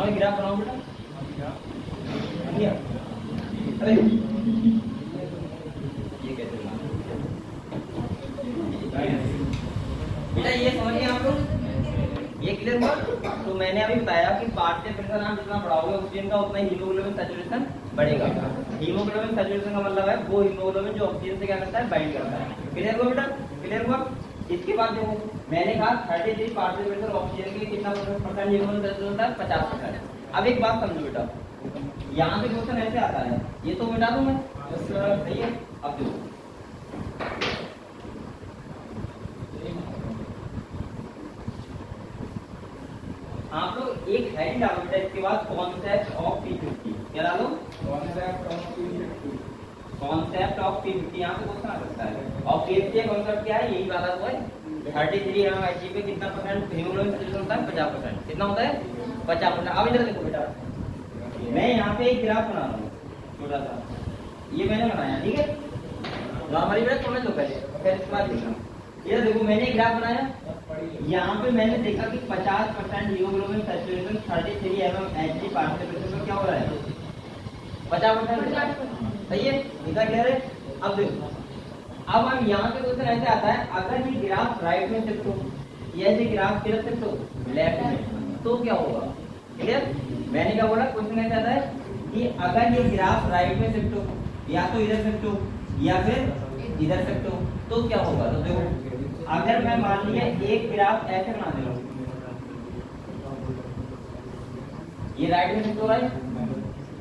पर ग्राफ बनाओ बेटा। अरे ये कैसे बेटा, ये समझिए आप लोग, ये क्लियर हुआ। तो मैंने अभी बताया कि पार्शियल प्रेशर आप जितना बढ़ाओगे ऑक्सीजन का उतना ही हीमोग्लोबिन सैचुरेशन बढ़ेगा। हीमोग्लोबिन सैचुरेशन का मतलब है वो हीमोग्लोबिन जो ऑक्सीजन से क्या करता है, बाइंड करता है। क्लियर हुआ बेटा, क्लियर हुआ। इसके बाद जो मैंने कहा 33 पार्शियल प्रेशर ऑक्सीजन के कितना परसेंट हीमोग्लोबिन सैचुरेशन होता है, 50%। अब एक बात समझो बेटा, यहाँ से क्वेश्चन ऐसे आता है, ये तो मिटा दूं मैं, सही है। अब देखो आप लोग एक हेडिंग डालो बेटा, इसके बाद कॉन्सेप्ट ऑफ P50। क्या डालो? Concept of P50। Concept of P50 यहाँ से क्वेश्चन आ सकता है। और P50 कॉन्सेप्ट क्या है, यही वाला तो है 33 mHg पे कितना परसेंट हीमोग्लोबिन सैचुरेशन होता है, 50%। कितना होता है, 50%। अब इधर देखो बेटा, मैं यहाँ पे एक ग्राफ बना रहा हूँ छोटा सा, ये मैंने बनाया, ठीक है। नॉर्मली बेटा समझ लो पहले, फिर इसके बाद देखना। ये देखो मैंने एक ग्राफ बनाया, यहाँ पे मैंने देखा कि 50% haemoglobin saturation 33 mHg partial pressure में क्या हो रहा है, 50%। सही है, इतना क्लियर है। अब देखो, अब हम यहाँ से क्वेश्चन ऐसे आता है, अगर ये ग्राफ राइट में शिफ्ट हो, ये ग्राफ किधर शिफ्ट हो, लेफ्ट में, तो क्या होगा। क्लियर, मैंने क्या बोला, क्वेश्चन ऐसे आता है कि अगर ये ग्राफ राइट में शिफ्ट हो, या तो इधर शिफ्ट हो या फिर इधर शिफ्ट हो, तो क्या होगा। तो देखो, अगर मैं मान लिया एक ग्राफ ऐसे बना दे रहा हूँ, ये राइट में शिफ्ट हो रहा है,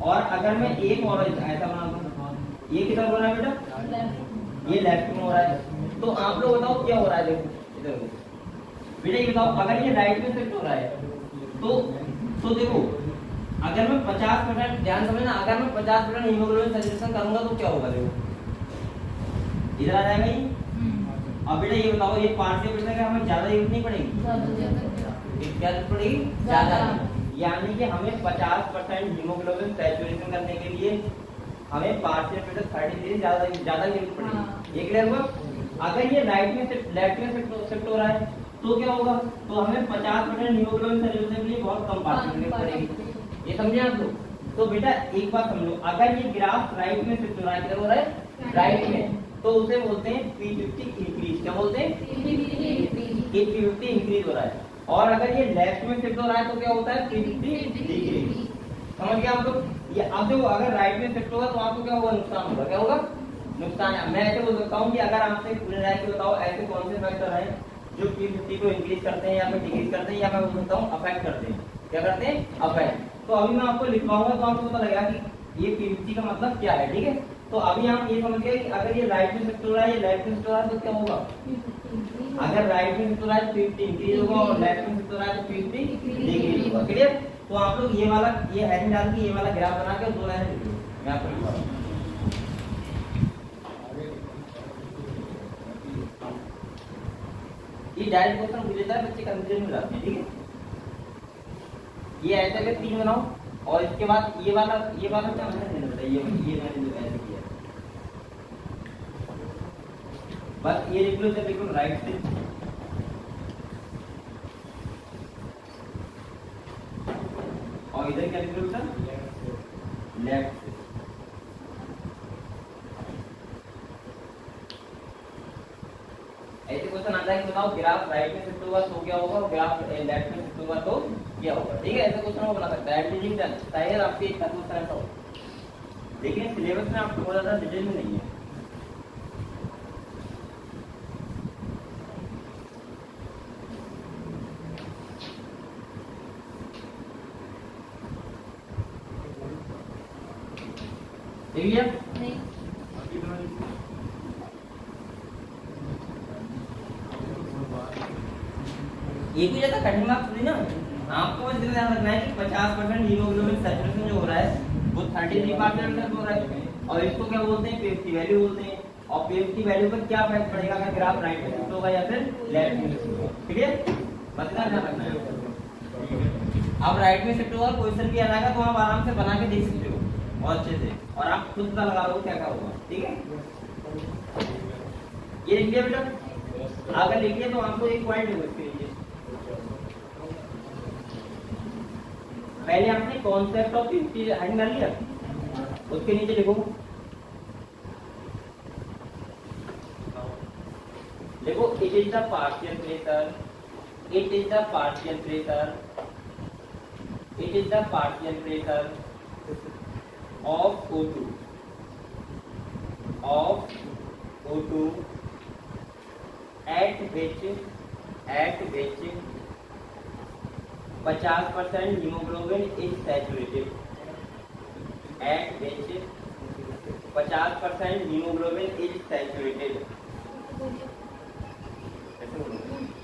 और अगर मैं एक और ऐसा बना दूं, ये किधर हो रहा है बेटा, ये लेफ्ट में हो रहा है। तो आप लोग बताओ क्या हो रहा है। देखो इधर बेटा, ये बताओ, अगर ये राइट में शिफ्ट हो रहा है तो देखो, अगर मैं 50%, ध्यान समझना, अगर मैं 50% हीमोग्लोबिन सैचुरेशन करूंगा तो क्या होगा। देखो इधर आ जाएगा ये। अब बेटा ये बताओ, ये पार्शियल प्रेशर का हमें ज्यादा यूज नहीं पड़ेगी, क्या पड़ेगी, ज्यादा। यानी कि हमें 50% हीमोग्लोबिन सैचुरेशन करने के लिए हमें पार्शियल प्रेशर 33 ज्यादा यूज पड़ेगी। ये क्लियर हुआ। अगर ये राइट में से लेफ्ट में शिफ्ट हो रहा है तो क्या होगा, तो हमें 50% हीमोग्लोबिन सैचुरेशन के लिए बहुत कम पार्शियल प्रेशर पड़ेगी। ये समझे आप लोग। तो बेटा एक बात समझो, अगर ये ग्राफ राइट में शिफ्ट हो रहा है, किधर हो रहा है, राइट में, तो उसे बोलते हैं P50 इंक्रीज। क्या बोलते हैं, P50 इंक्रीज हो रहा है। और अगर ये लेफ्ट में शिफ्ट हो रहा है तो क्या होता है, P50 डिक्रीज। समझ गए आप लोग। ये अब देखो, अगर राइट में शिफ्ट होगा तो आपको क्या होगा, नुकसान होगा। क्या होगा, नुकसान। मैं ऐसे बोल सकता हूँ कि अगर आपसे पूछा जाए कि बताओ ऐसे कौन से फैक्टर हैं जो P50 को इंक्रीज करते हैं या फिर डिक्रीज करते हैं, या मैं बोल सकता हूँ अफेक्ट करते हैं। क्या करते हैं, अफेक्ट। तो अभी मैं आपको लिखवाऊंगा तो आपको पता लगेगा कि ये P50 का मतलब क्या है, ठीक है। तो अभी आप ये समझ गए कि अगर ये राइट में शिफ्ट हो रहा है, ये लेफ्ट में शिफ्ट हो रहा है, तो क्या होगा, अगर राइट में शिफ्ट हो रहा है तो P50 इंक्रीज होगा, और लेफ्ट में शिफ्ट हो रहा है तो P50 डिक्रीज होगा। क्लियर। तो आप लोग ये वाला, ये हेडिंग डाल के ये वाला ग्राफ बना के 2 लाइन लिख लो, मैं आपको लिखवा रहा हूं। ये डायरेक्ट क्वेश्चन पूछ लेता है, बच्चे कंफ्यूजन में जाते हैं, ठीक है। ये ऐसे के 3 बनाओ, और इसके बाद ये वाला क्या मैंने बताया, ये मैंने जो ऐसे किया, बस ये लिख लो, जब लिख लो राइट से, और इधर क्या लिख लो बेटा, लेफ्ट से। ऐसे क्वेश्चन आता है कि बताओ ग्राफ राइट में शिफ्ट होगा तो क्या होगा, और ग्राफ लेफ्ट में शिफ्ट होगा तो क्या होगा, ठीक है। ऐसे क्वेश्चन वो बना सकता है। एडिटिंग शायद आपके इतना क्वेश्चन ऐसा हो, लेकिन सिलेबस में आपको बहुत ज्यादा डिटेल में नहीं है। ठीक है, ये कोई ज्यादा कठिन बात थोड़ी ना। आपको बस ध्यान रखना है कि 50% हीमोग्लोबिन सैचुरेशन जो हो रहा है वो 33% हो रहा है, और इसको क्या बोलते हैं, P50 वैल्यू बोलते हैं। और P50 वैल्यू पर क्या इफेक्ट पड़ेगा, अगर ग्राफ राइट में शिफ्ट होगा या फिर लेफ्ट में शिफ्ट होगा। ठीक है, बस ध्यान रखना है। अब राइट में शिफ्ट होगा, क्वेश्चन भी आ जाएगा तो आप आराम से बना के देख सकते हो और अच्छे से, और आप खुद पता लगा लो क्या क्या होगा। ठीक है, ये लिख लिया बेटा। अगर लिख लिया तो आपको एक पॉइंट होगा इसके लिए। पहले आपने कॉन्सेप्ट ऑफ पीवीटी हेडिंग डाल लिया, उसके नीचे लिखो it is the partial pressure, it is the partial pressure, it is the partial pressure of O2 at which 50% hemoglobin is saturated, at which 50% hemoglobin is saturated.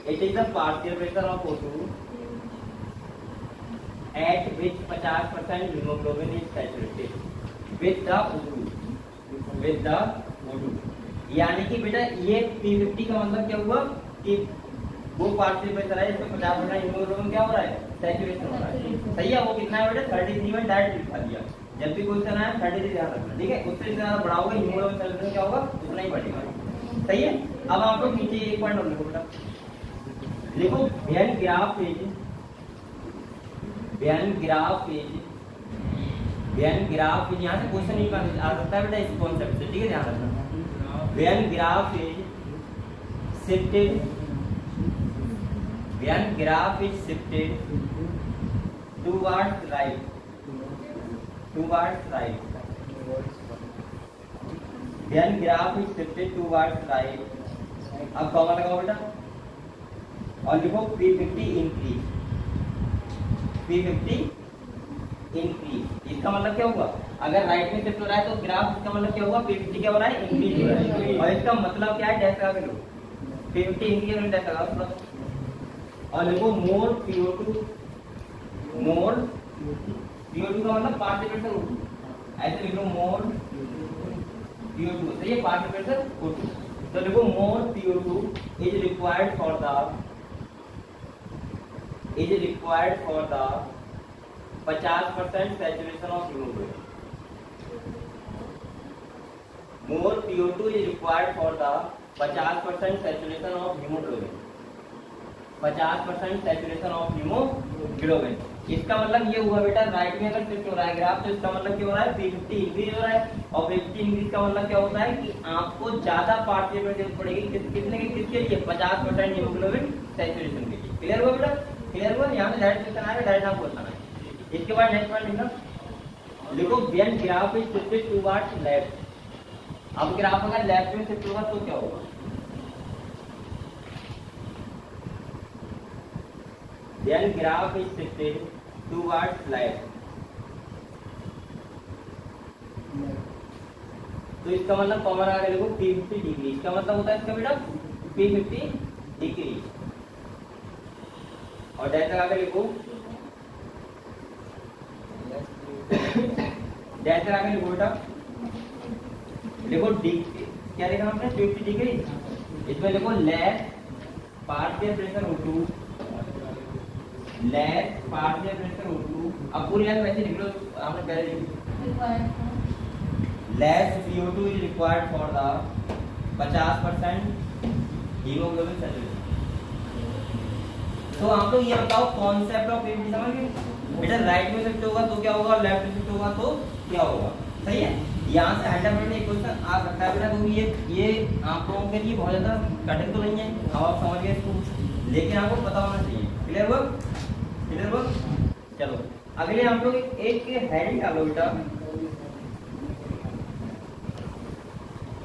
It is the partial pressure of O2 at which 50% hemoglobin is saturated with the O2. यानी कि बेटा ये P50 का मतलब क्या हुआ कि वो पार्शियल प्रेशर है इसमें 50% हीमोग्लोबिन क्या हो रहा है, सैचुरेशन हो रहा है। सही है, वो कितना है बेटा 33 में डायरेक्ट लिखा दिया। जब भी क्वेश्चन आए 33 ध्यान रखना, ठीक है। उससे ज्यादा बड़ा होगा हीमोग्लोबिन सैचुरेशन क्या होगा, उतना ही बढ़ेगा। सही है। अब आप लोग नीचे एक पॉइंट और लिखो बेटा, लिखो वेन ग्राफ इज यहाँ से क्वेश्चन नहीं आ सकता है बेटा इस कॉन्सेप्ट से, ठीक है, ध्यान रखना। When graph is shifted towards right, when graph is shifted towards right, अब कॉमा लगाओ बेटा और लिखो P50 इंक्रीज। इसका मतलब क्या होगा, अगर राइट में शिफ्ट हो रहा है तो ग्राफ, इसका मतलब क्या होगा P50 क्या हो रहा है, इंक्रीज हो रहा है। और इसका मतलब क्या है, डैश लगा के लो, P50 इंक्रीज होने डैश लगा और लिखो मोर PO2 का मतलब पार्शियल प्रेशर O2, ऐसे लिख लो मोर PO2, सही है, पार्शियल प्रेशर O2। तो लिखो मोर PO2 is required for the 50% saturation of hemoglobin. More PO2 is required for the 50% saturation of hemoglobin. 50% saturation of hemoglobin. इसका मतलब ये हुआ बेटा, राइट में अगर शिफ्ट हो रहा है ग्राफ तो इसका मतलब क्या हो रहा है, P50 इंक्रीज हो रहा है। और P50 इंक्रीज का मतलब क्या होता है कि आपको ज्यादा पार्शियल में जरूरत पड़ेगी किसके लिए, 50% हीमोग्लोबिन सैचुरेशन के लिए। क्लियर हुआ बेटा, क्लियर हुआ। यहाँ से डायरेक्ट क्वेश्चन आएगा, डायरेक्ट आपको बताना है। इसके बाद नेक्स्ट पॉइंट लिखना, लिखो when graph is shifted towards left. अब ग्राफ अगर लेफ्ट में शिफ्ट होगा तो क्या होगा, when graph is shifted towards left, तो इसका मतलब कॉमन आ गया, लिखो P50 डिग्री। इसका मतलब होता है इसका बेटा P50 डिग्री और डैश लगा के लिखो, डैश लगा के लिखो बेटा, लिखो क्या लिखा हमने 50 डिग्री, इसमें लिखो less partial pressure O2, less partial pressure O2। अब पूरी लाइन वैसे लिख लो, हमने पहले लिखी less PO2 is required for the 50% haemoglobin saturation. तो आप लोग ये बताओ कॉन्सेप्ट ऑफ पीवीटी समझ गए बेटा, राइट में शिफ्ट होगा तो क्या होगा और लेफ्ट में शिफ्ट होगा तो क्या होगा। सही है, यहाँ से 100% में एक क्वेश्चन आ सकता है बेटा, क्योंकि ये आप लोगों के लिए बहुत ज्यादा कठिन तो नहीं है, अब आप समझ गए इसको, लेकिन आपको पता होना चाहिए। क्लियर हुआ, क्लियर हुआ। चलो अगले आप लोग एक हेडिंग डालो बेटा,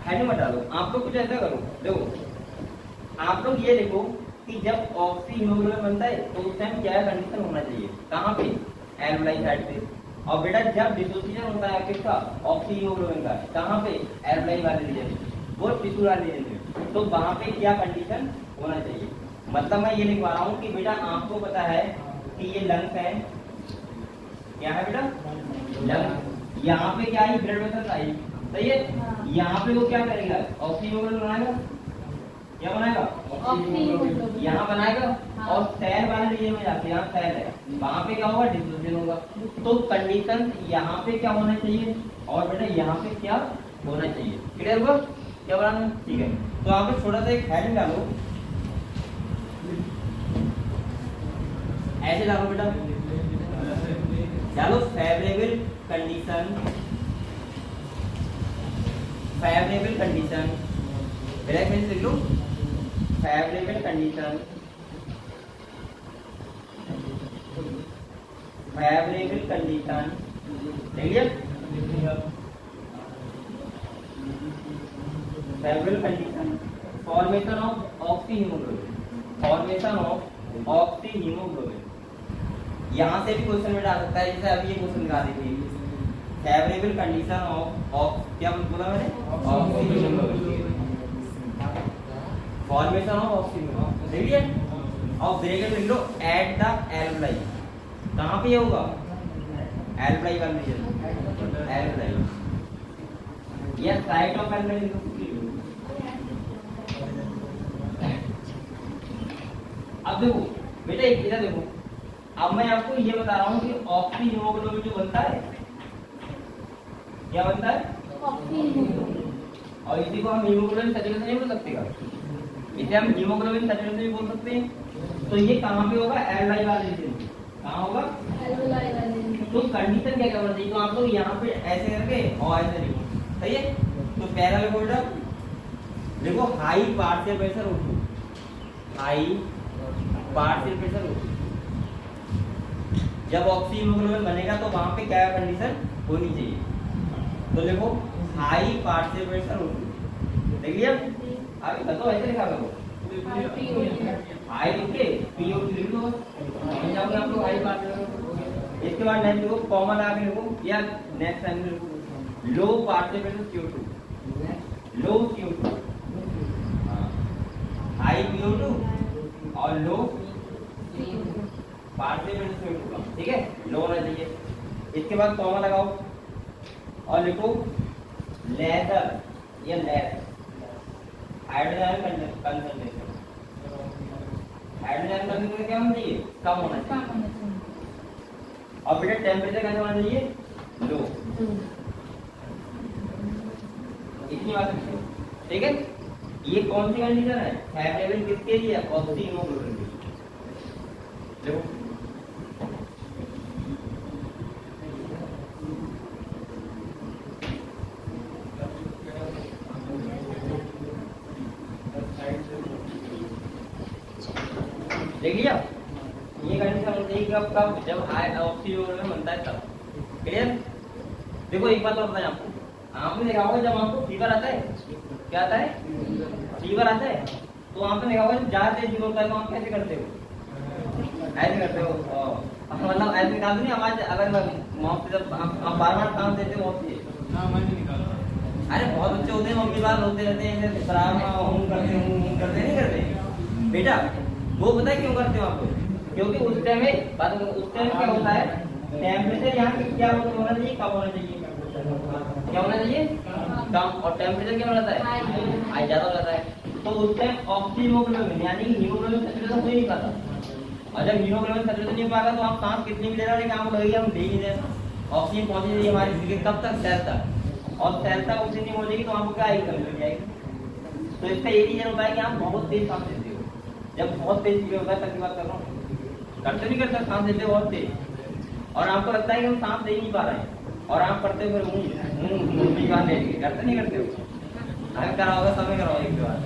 हेडिंग मत डालो, आप लोग कुछ ऐसा करो, देखो आप लोग ये लिखो कि जब ऑक्सी हीमोग्लोबिन बनता है तो उस टाइम क्या कंडीशन होना चाहिए, कहाँ पे, एल्वेओलाई साइड पे। और बेटा जब डिसोसिएशन होता है किसका, ऑक्सी हीमोग्लोबिन का, कहाँ पे, एल्वेओलाई वाले रीजन में, वो टिश्यू वाले रीजन में, तो वहाँ पे क्या कंडीशन होना चाहिए। मतलब मैं ये लिखवा रहा हूँ कि बेटा आपको पता है कि ये लंग्स है, क्या है बेटा लंग्स, यहाँ पे क्या है ब्लड वेसल आई, सही है, यहाँ पे वो क्या करेगा, ऑक्सी हीमोग्लोबिन बनाएगा, क्या बनाएगा, यहाँ बनाएगा। हाँ। और सेल वाले रीजन में जाके, यहाँ सेल है, वहाँ पे क्या होगा, डिसोसिएशन होगा। तो कंडीशन यहाँ पे क्या होना चाहिए और बेटा यहाँ पे क्या होना चाहिए। क्लियर हुआ, क्या बनाना, ठीक है। तो आप छोटा सा एक हेडिंग डालो, ऐसे डालो बेटा, चलो फेवरेबल कंडीशन ब्रैकेट में लिख लो favourable condition favourable condition formation of oxyhaemoglobin यहाँ से भी क्वेश्चन में डाल सकता है, जैसे अभी ये क्वेश्चन निकाल दी थी फेवरेबल कंडीशन ऑफ क्या बोला मैंने ऑक्सीहीमोग्लोबिन फॉर्मेशन ऑफ ऑक्सीहीमोग्लोबिन देखिए और ब्रैकेट लिख लो एट द एल्वलाई कहाँ पे होगा एल्वलाई वाले रीजन एल्वलाई या साइट ऑफ एल्वलाई। अब देखो बेटा इधर देखो, अब मैं आपको ये बता रहा हूँ कि ऑक्सीहीमोग्लोबिन जो बनता है क्या बनता है और इसी को हम हीमोग्लोबिन सैचुरेशन नहीं बोल सकते का, इसे हम हीमोग्लोबिन सैचुरेशन भी बोल सकते हैं। तो ये कहाँ पे होगा एल्वलाई वाले रीजन, कहाँ होगा एल्वलाई वाले। तो कंडीशन क्या करना चाहिए, तो आप लोग यहाँ पे ऐसे करके और ऐसे लिखो, सही है। तो पहला लिखो बेटा, देखो high partial pressure O2, high partial pressure O2। जब ऑक्सीहीमोग्लोबिन बनेगा तो वहां पे क्या कंडीशन होनी चाहिए, तो देखो हाई पार्शियल प्रेशर O2 देख लिया। आगे बताओ ऐसे लिखा करो हाई ओके PO2 लिख लो, समझ जाओगे आप लोग हाई पार्शियल। इसके बाद नेक्स्ट देखो कॉमन आगे लिखो या नेक्स्ट टाइम लिखो लो पार्शियल प्रेशर CO2, लो CO2 हाई PO2 और लो पार्शियल प्रेशर CO2, ठीक है लो होना चाहिए। इसके बाद कॉमा लगाओ और लिखो लेदर या लेड हाइड्रोजन कंसंट्रेशन, हाइड्रोजन कंसंट्रेशन क्या होना चाहिए कम होना चाहिए। और बेटा टेम्परेचर कैसे होना चाहिए लो, इतनी बात है, ठीक है। ये कौन सी कंडीशन है फेवरेबल किसके लिए ऑक्सीहीमोग्लोबिन के लिए। देखो देख लिया, ये कंडीशन होती है कब कब जब हाई ऑक्सीहीमोग्लोबिन बनता है तब, क्लियर। देखो एक बात और बताएं आपको, आपने देखा होगा जब आपको फीवर आता है, क्या आता है फीवर आता है, तो आपने देखा होगा ज्यादा तेज फीवर होता है तो आप कैसे करते हो, ऐसे करते हो मतलब ऐसे निकालते नहीं आवाज, अगर माउथ से जब आप बार-बार काम देते हो अरे बहुत बच्चे होते हैं मम्मी बार रोते रहते हैं ऐसे करते नहीं करते बेटा, वो पता है क्यों करते हो आप लोग, क्योंकि उस टाइम क्या होता है टेम्परेचर यहाँ क्या होना चाहिए कम होना चाहिए, क्या होना चाहिए कम, और टेम्परेचर क्या होता है हाई ज्यादा हो जाता है। तो उस टाइम ऑक्सीहीमोग्लोबिन यानी हीमोग्लोबिन सैचुरेशन हो ही नहीं पाता, और जब हीमोग्लोबिन सैचुरेशन नहीं पाएगा तो आप सांस कितनी भी ले रहे हैं लगेगी हम दे ही नहीं रहे, ऑक्सीजन पहुंचनी चाहिए हमारे शरीर के कब तक सेल तक, और सेल तक ऑक्सीजन नहीं पहुंचेगी तो आपको क्या आएगी कमी हो जाएगी। तो इसका ये रीजन होता है कि आप बहुत तेज सांस लेते हो, जब बहुत तेज फीवर होता है तब की बात कर रहा हूँ, करते नहीं करते सांस लेते हो बहुत तेज, और आपको लगता है कि हम सांस ले नहीं पा रहे हैं और आप करते हो फिर मुंह लेके, करते नहीं करते हो, अगर कराओगे समय कराओ एक बार,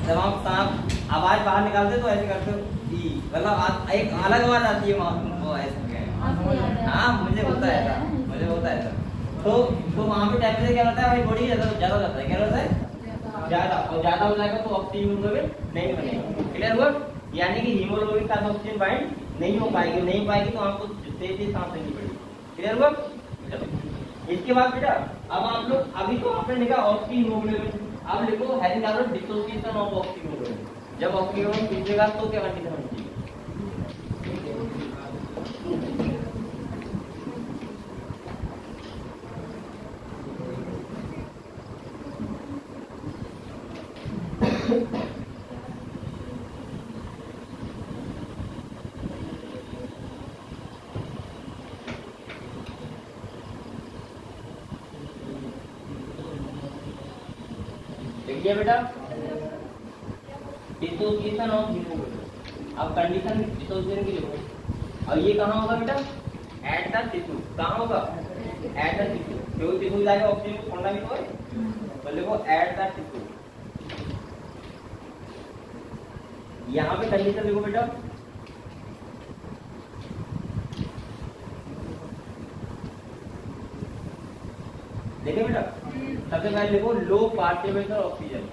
जब आप सांस आवाज बाहर निकालते तो ऐसे करते हो मतलब एक अलग आवाज आती है वो ऐसे, हाँ मुझे होता है तो वहाँ पे टेम्परेचर क्या होता है भाई बॉडी ज्यादा हो जाता है, क्या होता है ज्यादा, और ज्यादा हो जाएगा तो ऑक्सीहीमोग्लोबिन नहीं बनेगा, क्लियर हुआ। यानी कि हीमोग्लोबिन का ऑक्सीजन बाइंड नहीं पाएगी तो आपको तेज सांस लेनी पड़ेगी, क्लियर हुआ। चलो इसके बाद बेटा अब आप लोग अभी तो आपने लिखा ऑक्सीहीमोग्लोबिन, अब लिखो हैवी डिसोसिएशन ऑफ ऑक्सीहीमोग्लोबिन, जब ऑक्सीहीमोग्लोबिन टूटेगा तो क्या कंडीशन होनी चाहिए। देखिए बेटा डिसोसिएशन ऑफ हीमोग्लोबिन, अब कंडीशन डिसोसिएशन की लिखो और ये कहाँ होगा बेटा? At the tissue. कहाँ होगा? At the tissue. क्यों टिश्यू जाएगा ऑक्सीजन को छोड़ना भी तो है, तो लिखो एट द टिश्यू। यहाँ पे कंडीशन लिखो बेटा, देखिए बेटा सबसे पहले लिखो लो पार्ट टेम्परेचर ऑक्सीजन।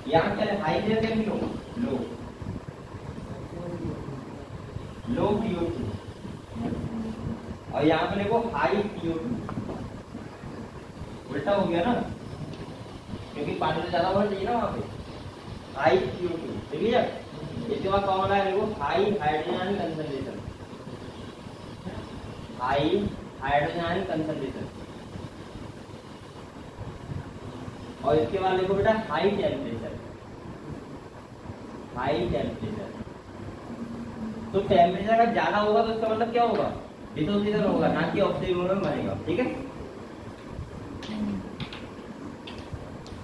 यहाँ क्या हाई लेवल क्या लिखो? लो, लो CO2। और यहाँ पे लिखो हाई CO2। उल्टा हो गया ना, क्योंकि पानी तो ज्यादा होना चाहिए ना वहाँ पे। हाई CO2 ठीक है। इसके बाद कौन है? लिखो high hydrogen concentration. High hydrogen concentration. और इसके बाद लिखो बेटा हाई टेम्परेचर। हाई टेम्परेचर, तो टेम्परेचर अगर ज्यादा होगा तो इसका मतलब क्या होगा? डिसोसिएशन होगा, ना कि ऑक्सीजन में मरेगा। ठीक है,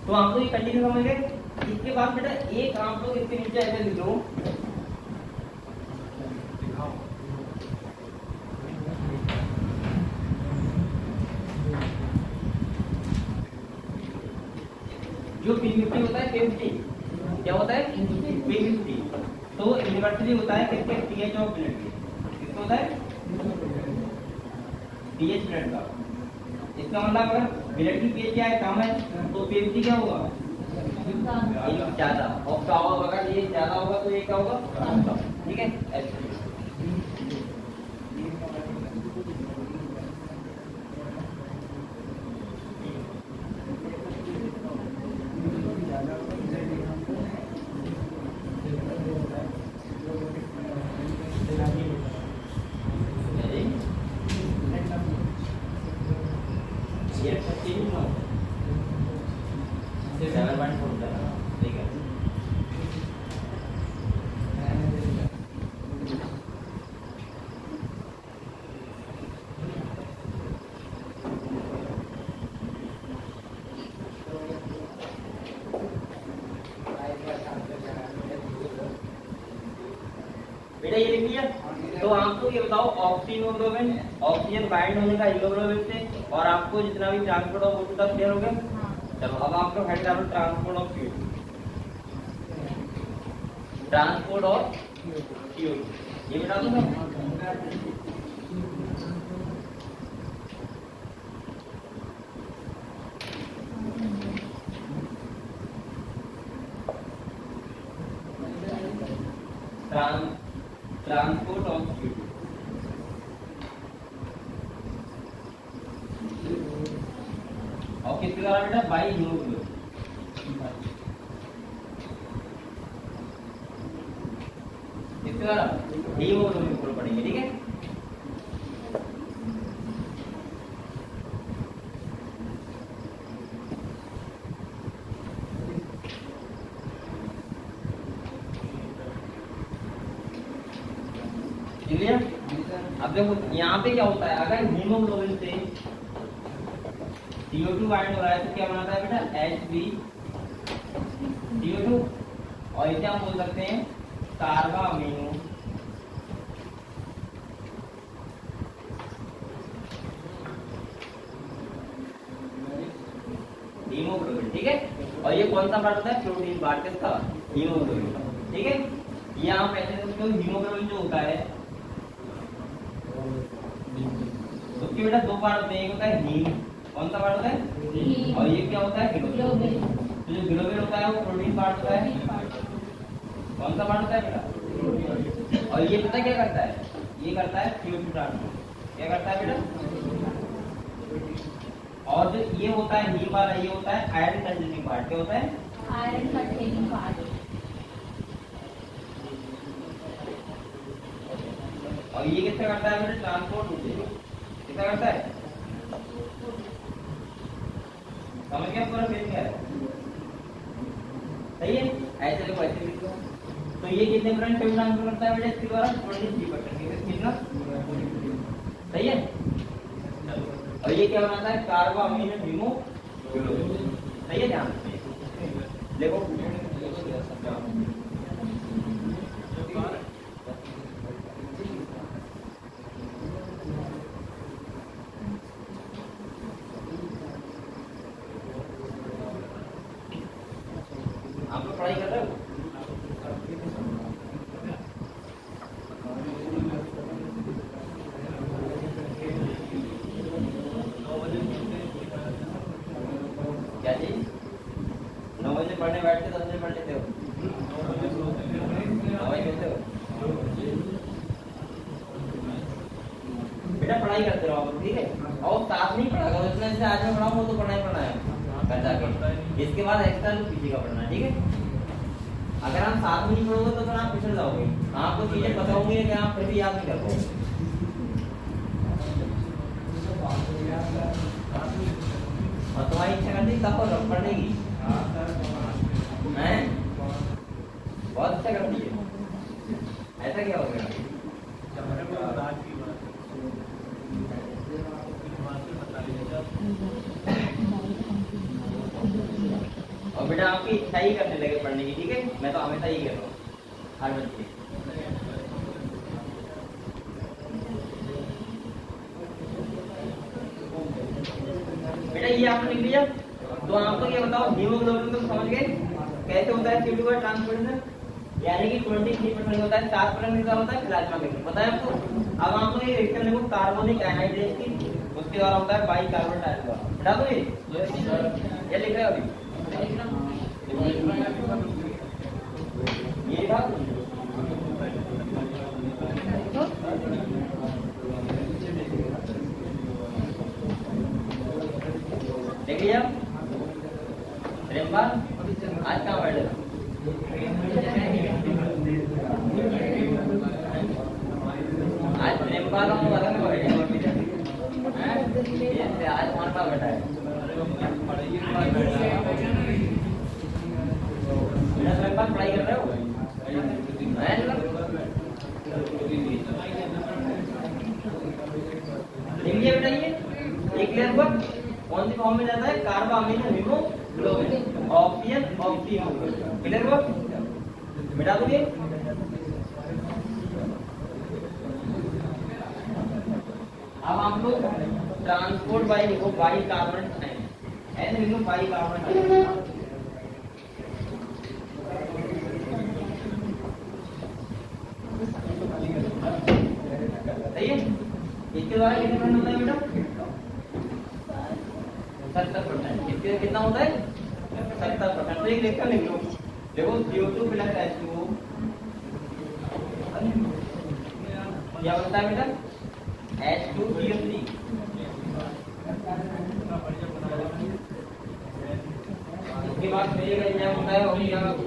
तो आप लोग ये कंडीशन समझ गए। इसके बाद बेटा एक आप लोग इसके नीचे ऐसे लिख लो, जो P50 होता है, P50 क्या होता है? P50 तो यूनिवर्सली होता है किसके? pH of blood. किसका होता है? pH ब्लड का। इसका मतलब अगर ब्लड की pH क्या है? कम है, तो P50 क्या होगा? ज्यादा। और क्या होगा? अगर ये ज्यादा होगा तो ये क्या होगा? कम। ठीक है, ऐसे। बेटा ये लिख लिया। तो आपको ये बताओ ऑक्सीनोग्लोबिन, ऑक्सीजन बाइंड होने का हीमोग्लोबिन से, और आपको जितना भी ट्रांसपोर्ट ऑफ O2 तक क्लियर हो गया। चलो अब आप लोग हेड डालो transport of CO2। Transport of CO2 ये बता दो ना। ट्रांसपोर्ट ऑफ CO2 और किसके द्वारा बेटा? By haemoglobin. किसके द्वारा? हीमोग्लोबिन को पढ़ेंगे। ठीक है, क्लियर? अब देखो यहाँ पे क्या होता है, अगर हीमोग्लोबिन से CO2 बाइंड हो रहा है तो क्या बनाता है बेटा? HbCO2। और इसे हम बोल सकते हैं कार्बामीनो हीमोग्लोबिन। ठीक है, और ये कौन सा पार्ट होता है? Protein part. किसका? हीमोग्लोबिन का। ठीक है, ये आप ऐसे सोचते हो हीमोग्लोबिन जो होता है उसके बेटा दो पार्ट होते हैं। एक होता है हीम, कौन सा पार्ट होता है? और ये क्या होता है? ग्लोबिन। तो जो ग्लोबिन होता है वो प्रोटीन पार्ट होता है। कौन सा पार्ट होता है बेटा? और ये पता क्या करता है? ये करता है CO2 ट्रांसपोर्ट। क्या करता है बेटा? और जो ये होता है हीम वाला, ये होता है आयरन कंटेनिंग पार्ट। क्या होता है? Iron containing part. और ये किसका करता है बेटा? ट्रांसपोर्ट किसका करता है? समझ गया पूरा फेज क्या है? सही है, ऐसे देखो, ऐसे लिखो। तो ये कितने परसेंट फेज ट्रांसफर करता है बेटा इसके द्वारा? 23%। कितना? सही है। और ये क्या बनाता है? कार्बामीनो हीमोग्लोबिन। सही है, ध्यान देखो। पढ़ाई कर रहे हो? क्या चीज? 9 बजे पढ़ने बैठते 10 बजे पढ़ लेते हो? 9 बजे सोते हो? बेटा पढ़ाई करते रहो आप, ठीक है? और साथ नहीं पढ़ा करो, इतना जैसे आज मैं पढ़ाऊँ वो तो पढ़ना ही पढ़ना है घर जाके। इसके बाद एक्स्ट्रा जो पीछे का पढ़ना है, ठीक है? अगर आप साथ में नहीं पढ़ोगे तो फिर आप पिछड़ जाओगे, आपको चीजें पता होंगी कि आप फिर भी याद नहीं कर पाओगे। और तुम्हारी इच्छा करती तब पढ़ने की, बहुत अच्छा करती है। ऐसा क्या हो गया? और बेटा आपकी इच्छा ही करने लगे पढ़ने की, ठीक है? मैं तो हमेशा ही कह रहा हूँ हर बच्चे। बेटा ये आपने लिख लिया, तो आपको ये बताओ हीमोग्लोबिन तो समझ गए कैसे होता है CO2 का ट्रांसपोर्टेशन, यानी कि 23% होता है, 7% का होता है प्लाज्मा में, पता है आपको? अब आपको ये रिएक्शन देखो कार्बोनिक एनहाइड्रेट की, उसके द्वारा होता है बाइकार्बोनेट आयन का। बेटा तो ये लिख रहे हो अभी? ये बात देख लिया। आज कहाँ बैठे? आज प्रेमपाल हम अलग में बैठे, आज कौन सा बैठा है? पढ़ाई कर रहे हो? लिखिए बेटा, ये क्लियर हुआ? कौन सी फॉर्म में जाता है? कार्बामीन हीमोग्लोबिन, ऑक्सीजन ऑक्सीजन, क्लियर हुआ? मिटा दोगे? अब आप लोग ट्रांसपोर्ट बाई लिखो, बाइकार्बोनेट आयन, ऐसे लिखो बाइकार्बोनेट आयन। सही है? इसके द्वारा कितने परसेंट होता है बेटा? 70%। इसके कितना होता है? 70%। तो एक लेखा लिख लो, देखो CO2 प्लस H2O क्या बनता है बेटा? H2CO3। इसके बाद फिर एक एंजाइम होता है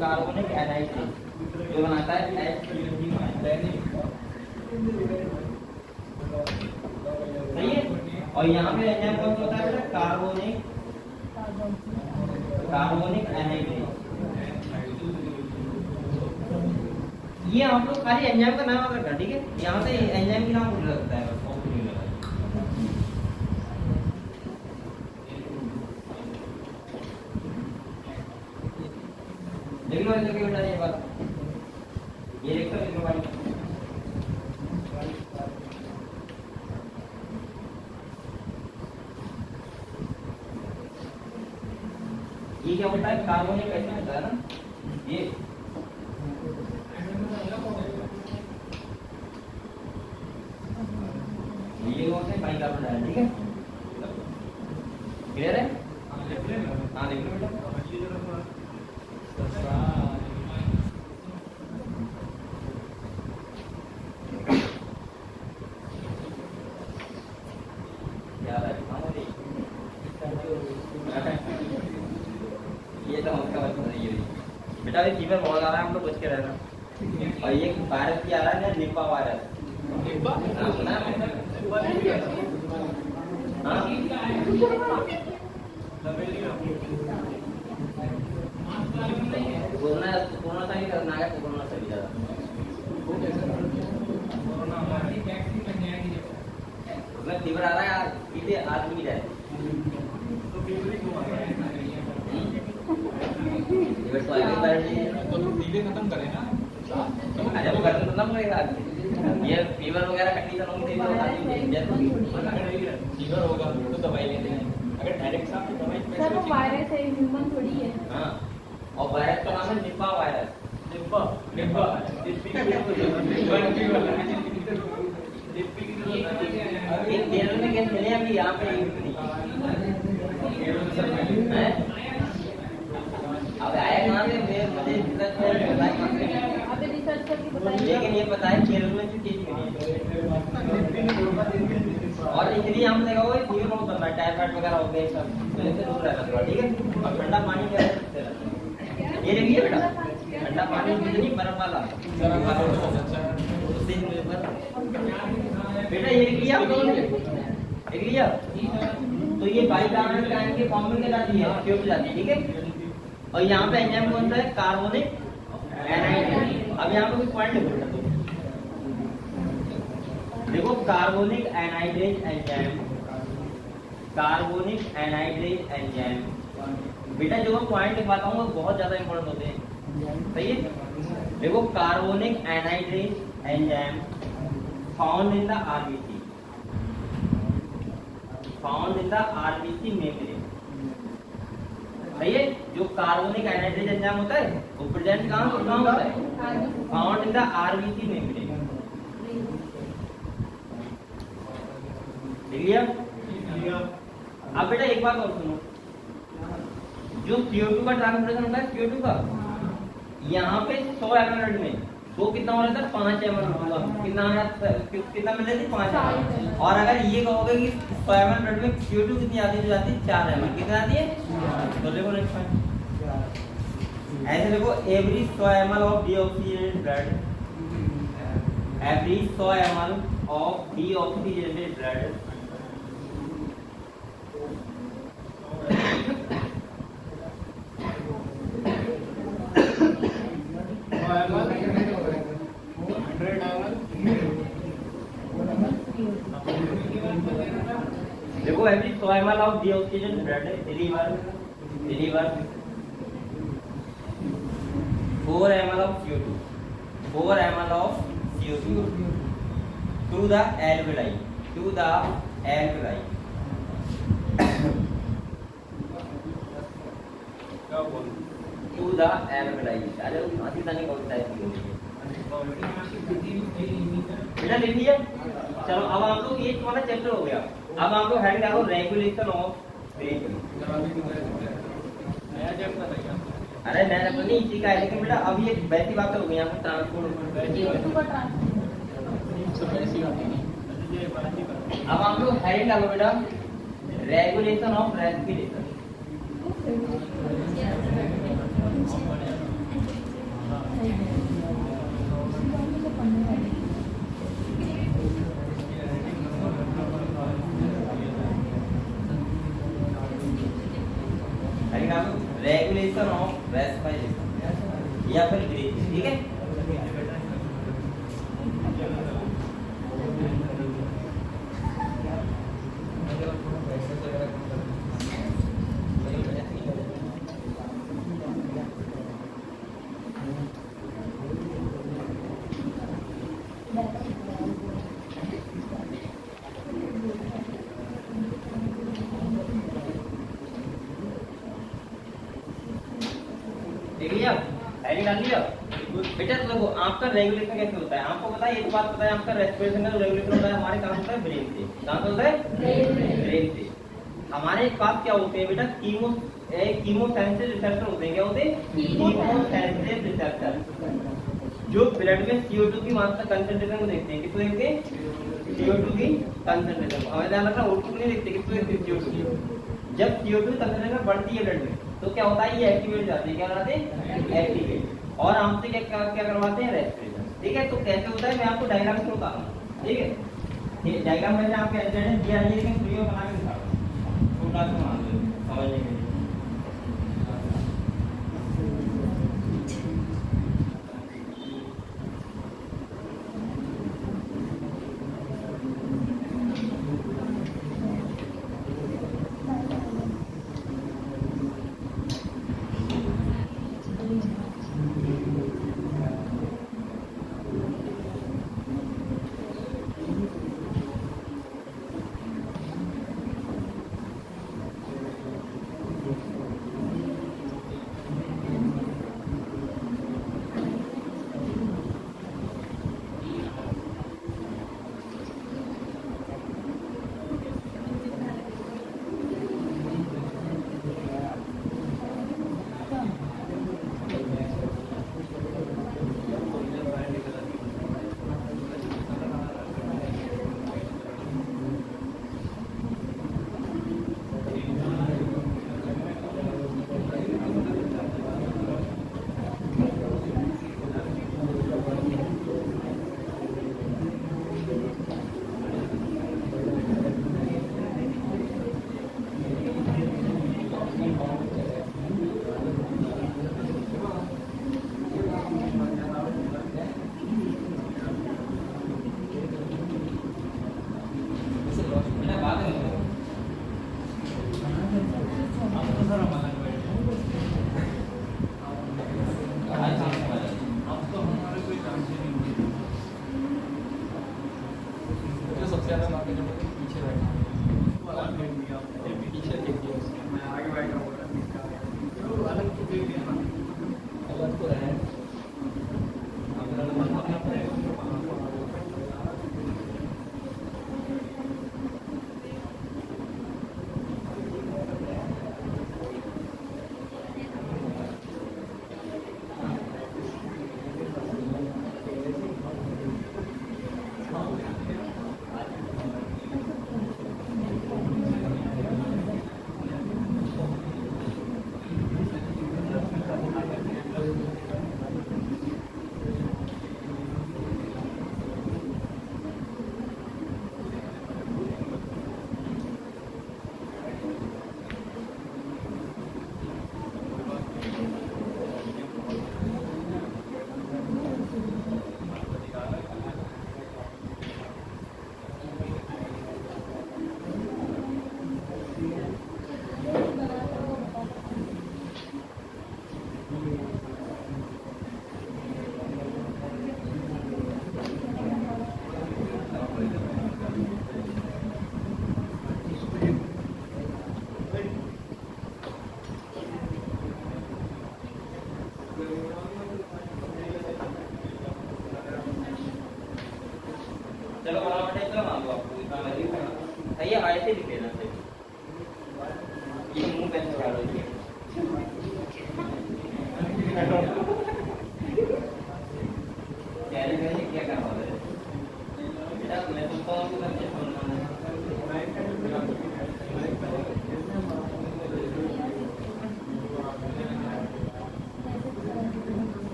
कार्बोनिक एनहाइड्रेट, जो बनाता है H2O3। सही है? और यहाँ पे एंजाइम कौन सा होता है बेटा? Carbonic anhydride. ये आप लोग खाली एंजाइम का नाम रखना, ठीक है? यहाँ से एंजाइम की नाम भूल सकता है, देख लो इधर के बेटा ये बात, ये देखो इधर भाई, ये क्या होता है? कार्बोनिक एसिड होता है ना ये। ये होते हैं बाइकार्बोनेट आयन, ठीक है? क्लियर है? हाँ देख लो बेटा। ये तो उसका बच्चा नहीं है बेटा, अभी फीवर बहुत आ रहा है, हम लोग बच के रहना। और ये वायरस की आ रहा है ना, निपा वायरस। निपा सुना है? हाँ कोरोना सा ही करना है, कोरोना से भी ज्यादा उसमें फीवर आ रहा है यार, सीधे आदमी की जाए तो सीधे खत्म करे ना, जब खत्म करेगा ये फीवर वगैरह कंडीशन होगी फीवर होगा तो दवाई लेते हैं, अगर डायरेक्ट साहब दवाई सर वो वायरस है, ह्यूमन थोड़ी है। हाँ, और वायरस का नाम है निपा एक केरल में कैसे मिले अभी यहाँ पे अब आया कहाँ से मुझे लेकिन ये पता है केरल में चीज मिली और इसलिए हम देखा होगा फीवर बहुत बनता है, टाइफाइड वगैरह हो गए सब, तो इससे दूर रहना थोड़ा, ठीक है। और ठंडा पानी क्या ये देखिए बेटा, ठंडा पानी नहीं बर्फ वाला बेटा, ये लिया देख लिया। तो ये बाइकार्बोनेट आयन के फॉर्म में क्या जाती है, ट्यूब जाती है, ठीक है। और यहाँ पे एंजाइम कौन सा है, कार्बोनिक एनाइड्रेज। अब यहाँ पे कुछ पॉइंट देखो, carbonic anhydrase enzyme, carbonic anhydrase enzyme बेटा, जो मैं पॉइंट लिखवाता हूँ वो बहुत ज्यादा इंपॉर्टेंट होते हैं, सही है। देखो, carbonic anhydrase enzyme found in the RBC, found in the RBC membrane, सही है। जो कार्बोनिक एनाइड्रेज एंजाइम होता है वो प्रेजेंट कहाँ होता है, found in the RBC membrane, ठीक है। अब बेटा एक बात और सुनो, जो CO2 का ट्रांसपोर्टेशन होता है, CO2 का यहाँ पे 100 ml में वो कितना हो रहा था, 5 ml होगा, कितना मिल रही थी, 5 ml। और अगर ये कहोगे कि 100 ml में CO2 कितनी आती है, जो आती है 4 ml, कितनी आती है, तो देखो नेक्स्ट पॉइंट ऐसे देखो, every 100 ml of deoxygenated blood, every 100 ml of deoxygenated blood देखो, every 100 ml of deoxygen blood deliver 4 ml of CO2, 4 ml of CO2 to the alveoli, to the alveoli, to the alveoli। अरे आती तानी कौन सा है बेटा, लिख लिया। चलो अब आप लोग ये तुम्हारा चैप्टर हो गया। अब आप लोग हेड डालो, रेगुलेशन ऑफ ब्रीथिंग। अरे नया चैप्टर नहीं, इसी का है, लेकिन बेटा अभी एक वैसी बात हो गई, यहाँ पर ट्रांसपोर्ट। अब आप लोग हेड डालो बेटा, regulation of respiration. Regulation of respiration या फिर ब्रीथिंग, ठीक है। बेटा देखो, आपका रेगुलेशन कैसे होता है, आपको पता है, ये बात पता है, आपका रेस्पिरेशन का रेगुलेशन होता है हमारे कहाँ होता है, ब्रेन से। कहाँ से होता है, ब्रेन से। हमारे पास क्या होते हैं बेटा, कीमोसेंसिटिव रिसेप्टर होते हैं। क्या होते हैं, कीमोसेंसिटिव रिसेप्टर, जो ब्लड में CO2 की मात्रा कंसंट्रेशन को देखते हैं। किसको देखते हैं, CO2 की कंसंट्रेशन। हमें ध्यान रखना, O2 को नहीं देखते, किसको देखते हैं, CO2। जब CO2 की कंसंट्रेशन बढ़ती है ब्लड में, तो क्या होता है, ये एक्टिवेट जाते हैं। क्या कराते हैं, एक्टिवेट। और हमसे क्या करवाते हैं, रेस्पिरेशन, ठीक है। तो कैसे होता है, मैं आपको डायग्राम से बता रहा हूँ, ठीक है। डायग्राम में आपको एड्रेस दिया है, लेकिन वीडियो बना के दिखा रहा हूँ, छोटा सा बना दो समझने के लिए।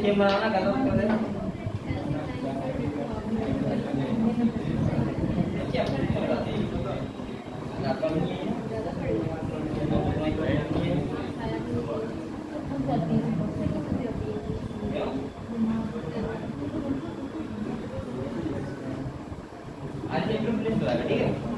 सेम बनाना गलत कर देना क्या आज एक प्लेस लगा ठीक है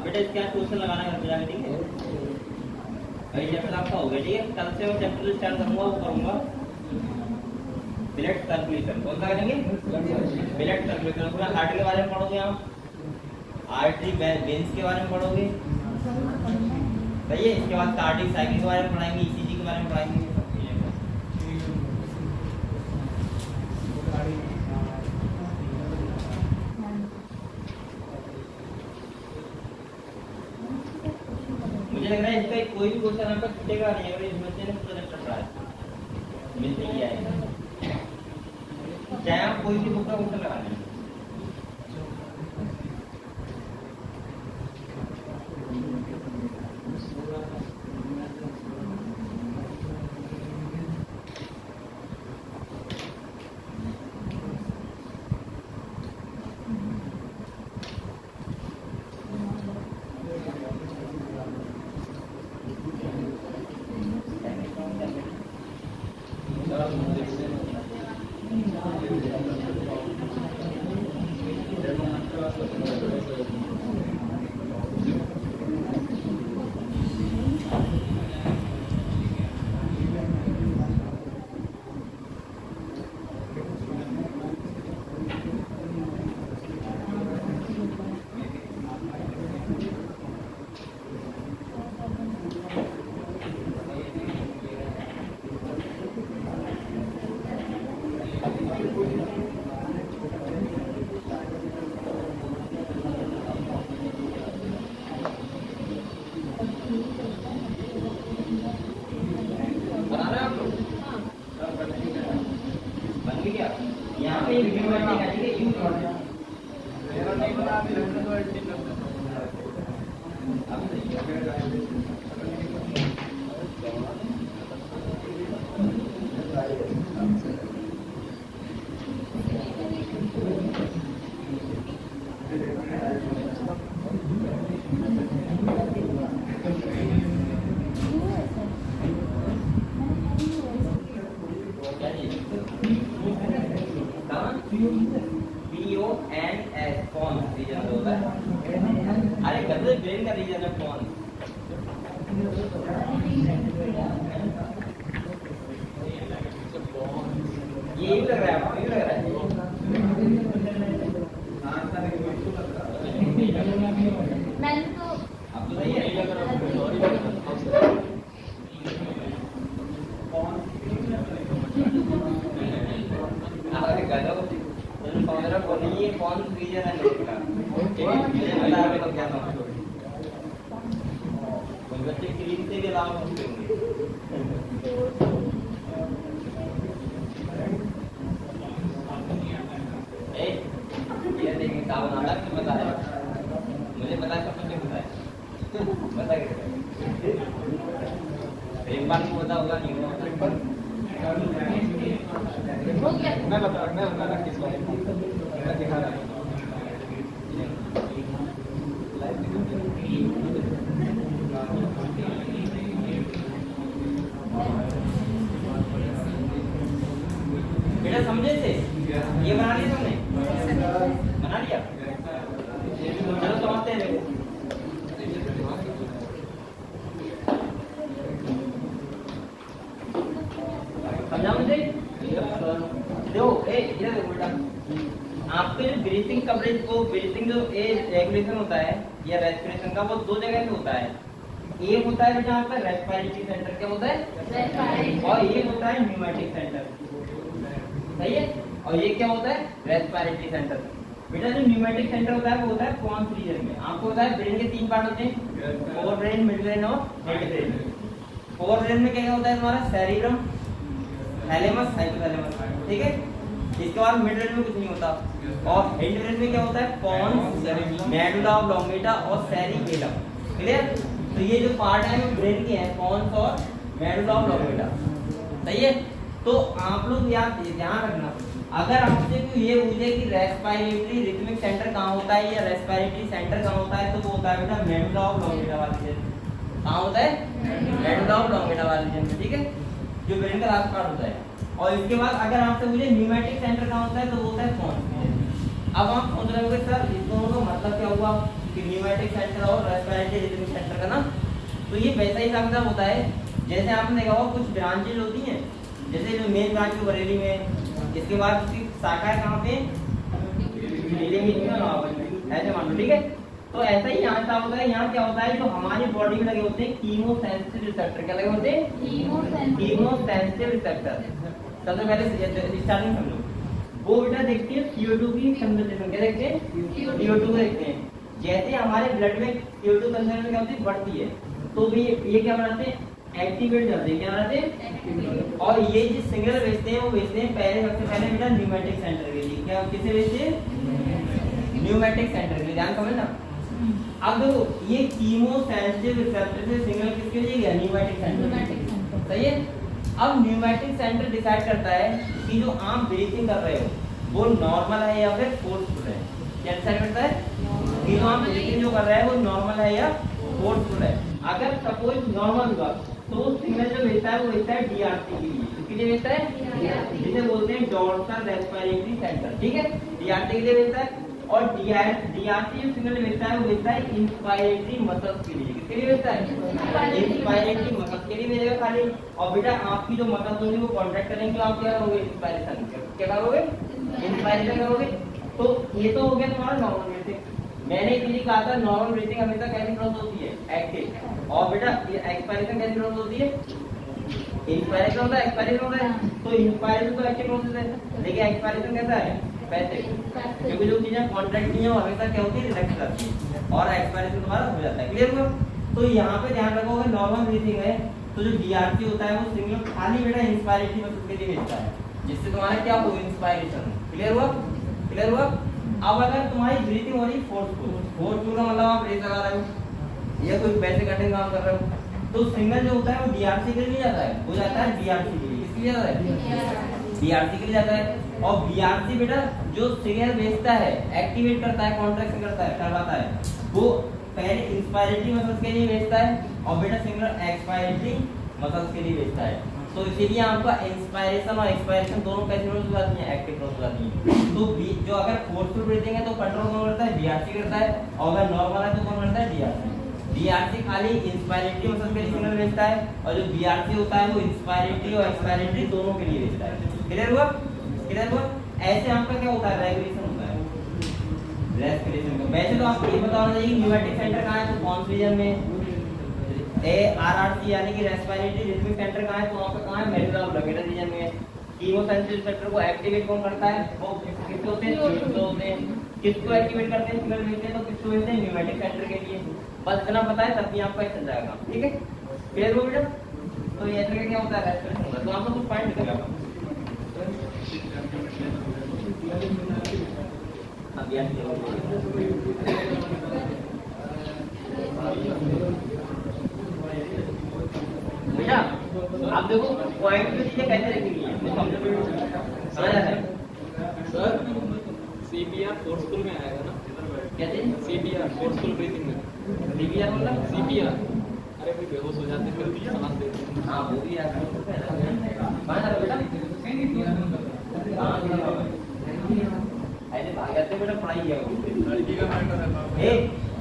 बेटा इसके बाद क्वेश्चन लगाना घर पे जाके ठीक है भाई चैप्टर आपका हो गया ठीक है कल से मैं चैप्टर स्टार्ट करूंगा वो करूंगा बिलेट सर्कुलेशन कौन सा करेंगे बिलेट सर्कुलेशन पूरा हार्ट के बारे में पढ़ोगे आप आर्टरी वेन्स के बारे में पढ़ोगे सही है इसके बाद कार्डियक साइकिल के बारे में पढ़ाएंगे ईसीजी के बारे में पढ़ाएंगे मुझे लग रहा है इसका कोई भी क्वेश्चन आपका छूटेगा नहीं अगर इस बच्चे ने पूरा चैप्टर पढ़ा मिल नहीं आएगा चाहे आप कोई भी बुक का क्वेश्चन लगा लें PONS कौन रीजन होता है अरे गधे ब्रेन का रीजन है कौन ये लग रहा है आपको ये लग रहा है मैंने तो अब तो सही है अरे गधों फॉर्मूला बोलिए कौन रीजन है इसका मुझे बता रहे तो क्या था कुछ बच्चे क्लीन से भी लाभ होंगे ये देखिए सावन अलग से बता रहे मुझे पता है सब कुछ बता कैसे एक बार को बता होगा नहीं होगा मैं बता किस बारे में मैं दिखा रहा हूँ बेटा समझे थे ये बना लिया तुमने बना लिया इधर देखो बेटा, आपके जो ब्रीथिंग कवरेज को ब्रीथिंग जो रेगुलेशन होता है या रेस्पिरेशन का, वो दो जगह से होता है। एक होता है बेटा आपका रेस्पिरेटरी सेंटर, क्या होता है, और एक होता है न्यूमेटिक सेंटर, सही है। और ये क्या होता है, रेस्पिरेटरी सेंटर। बेटा जो न्यूमेटिक सेंटर होता है वो होता है कौन सी रीजन में, आपको होता है ब्रेन के तीन पार्ट होते हैं, फोर ब्रेन, मिड ब्रेन और हेड ब्रेन। फोर ब्रेन में क्या होता है तुम्हारा, सेरिब्रम, थैलेमस, हाइपोथैलेमस, ठीक है। इसके बाद मिड ब्रेन में कुछ नहीं होता। और हेड ब्रेन में क्या होता है, पोन्स, मेडुला ऑब्लोंगेटा और सेरिबेलम, क्लियर। तो ये जो पार्ट है वो ब्रेन के हैं, पोन्स और मेडुला ऑब्लोंगेटा, सही है। तो आप लोग ध्यान रखना, अगर आपसे कोई ये पूछे कि रेस्पिरेटरी रिथमिक सेंटर कहाँ होता है या रेस्पिरेटरी सेंटर कहाँ होता है, तो वो होता है बेटा मेडुला ऑब्लोंगेटा वाले रीजन। कहाँ होता है, मेडुला ऑब्लोंगेटा वाले रीजन में, ठीक है, जो ब्रेन का लास्ट पार्ट होता है। और इसके बाद अगर आपसे पूछे न्यूमेटिक सेंटर कहाँ होता है, तो वो होता है पोन्स। अब आप सोच रहे होंगे सर इस दोनों का मतलब क्या हुआ कि न्यूमेटिक सेंटर और रेस्पिरेटरी रिथमिक सेंटर का ना, तो ये वैसा ही मतलब होता है जैसे आपने देखा होगा कुछ ब्रांचेज होती हैं, जैसे जो मेन ब्रांच है बरेली में, इसके बाद उसकी शाखाएं कहाँ पे, ऐसे मान लो, ठीक है। तो ऐसा ही यहाँ क्या होता है, यहाँ क्या होता है, जो हमारी बॉडी में लगे होते हैं कीमोसेंसिटिव रिसेप्टर, क्या लगे होते हैं, कीमोसेंसिटिव रिसेप्टर। सबसे पहले स्टार्टिंग समझो, वो बेटा देखते हैं CO2 की कंसंट्रेशन, क्या देखते हैं, CO2 को देखते हैं। जैसे हमारे ब्लड में CO2 कंसंट्रेशन क्या होती है, बढ़ती है, तो भी ये क्या बनाते हैं, एक्टिवेट करते हैं, क्या बनाते हैं। और ये जो सिग्नल भेजते हैं वो भेजते हैं पहले, सबसे पहले बेटा न्यूमेटिक सेंटर के लिए, क्या किसे भेजते हैं, न्यूमेटिक सेंटर के लिए, ध्यान समझना। अब ये कीमोसेंसिटिव रिसेप्टर से सिग्नल किसके लिए गया, न्यूमेटिक सेंटर, सही है। अब न्यूमेटिक सेंटर डिसाइड करता है कि जो आप ब्रीथिंग कर रहे हो वो नॉर्मल है या फिर फोर्सफुल है। क्या डिसाइड करता है कि जो आप ब्रीथिंग जो कर रहे हैं वो नॉर्मल है या फोर्सफुल है। अगर सपोज नॉर्मल हुआ तो सिग्नल जो भेजता है वो भेजता है DRC के लिए, किसके लिए भेजता है, जिसे बोलते हैं डोर्सल रेस्पिरेटरी सेंटर, ठीक है, DRC के लिए भेजता है। और DRC जो सिग्नल भेजता है वो भेजता है इंस्पायरेटरी मसल्स के लिए, किसके लिए भेजता है, इंस्पायरेटरी मसल्स के लिए भेजेगा खाली। और बेटा आपकी जो मसल्स होंगी वो कॉन्ट्रैक्ट करेंगे, आप क्या करोगे, इंस्पायरेशन, क्या करोगे, इंस्पायरेशन करोगे। तो ये तो हो गया तुम्हारा नॉर्मल ब्रीथिंग। मैंने इसीलिए कहा था नॉर्मल ब्रीथिंग हमेशा कैसी प्रोसेस होती है, एक्टिव। और बेटा एक्सपायरेशन कैसी प्रोसेस होती है, इंस्पायरेशन होता है, एक्सपायरेशन होता है। तो इंस्पायरेशन तो एक्टिव प्रोसेस है, लेकिन एक्सपायरेशन कैसा है, पैसिव, क्योंकि जो चीजें कॉन्ट्रैक्ट नहीं है वो हमेशा क्या होती है, रिलैक्स करती है, और एक्सपायरेशन तुम्हारा हो जाता है, क्लियर हुआ। तो यहाँ पे ध्यान रखो, अगर नॉर्मल ब्रीथिंग है तो जो DRC होता है वो सिग्नल खाली बेटा इंस्पायरेटरी मसल्स के लिए भेजता है, जिससे तुम्हारा क्या हो, इंस्पायरेशन, क्लियर हुआ, क्लियर हुआ। अब अगर तुम्हारी ब्रीथिंग हो रही फोर्सफुल का मतलब आप ब्रेथ लगा रहे हो या कोई वैसे करने का काम कर रहे हो, तो सिग्नल जो होता है वो DRC के लिए जाता है, वो जाता है DRC के लिए, किसके लिए जाता है, DRC के लिए जाता है। और DRC बेटा जो सिग्नल भेजता है, एक्टिवेट करता है, कॉन्ट्रैक्शन करता है, करवाता है, वो पहले इंस्पायरेटरी मसल्स के लिए भेजता है और बेटा सिग्नल एक्सपायरेटरी मसल्स के लिए भेजता है। तो इसीलिए आपका इंस्पायरेशन और एक्सपायरेशन दोनों कैसे प्रोसेस आती हैं, एक्टिव प्रोसेस आती हैं। तो जो अगर फोर्सफुल ब्रीथिंग है तो कंट्रोल कौन करता है, DRC करता है, और अगर नॉर्मल है तो कौन करता है, DRC खाली इंस्पायरेटरी मसल्स के लिए सिग्नल भेजता है, और जो DRC होता है वो इंस्पायरेटरी और एक्सपायरेटरी दोनों के लिए भेजता है, क्लियर हुआ, क्लियर हुआ। ऐसे आपका क्या होता है, रेगुलेशन होता है, रेस्पिरेशन का। वैसे तो आपको ये बताना चाहिए न्यूमेटिक सेंटर कहाँ है, तो कौन सी रीजन में, RRC यानी कि रेस्पिरेटरी रिथमिक सेंटर कहाँ है, तो वहाँ पे कहाँ है, मेडुला ऑब्लोंगेटा रीजन में। कीमोसेंसिटिव रिसेप्टर को एक्टिवेट कौन करता है, वो किसके होते हैं, CO2 होते हैं। किसको एक्टिवेट करते हैं, सिग्नल भेजते हैं, तो किसको भेजते हैं, न्यूमेटिक सेंटर के लिए। बस इतना पता है तब भी आपका चल जाएगा, ठीक है, क्लियर हो बेटा। तो ये तरह क्या होता है, रेस्पिरेशन होता है। तो आप लोग कुछ पॉइंट लिखेगा बेटा। आप देखो पॉइंट में चीजें कैसे लिखी है, समझ रहे हैं सर। CPR फोर्सफुल में आएगा ना, कैसे, CPR फोर्सफुल ब्रीथिंग में, CPR मतलब CPR, अरे भाई बेहोश हो जाते हैं फिर सांस देते हैं। हाँ वो भी आता है बेटा, ऐसे भाग जाते बेटा, पढ़ाई किया लड़की का मैटर है।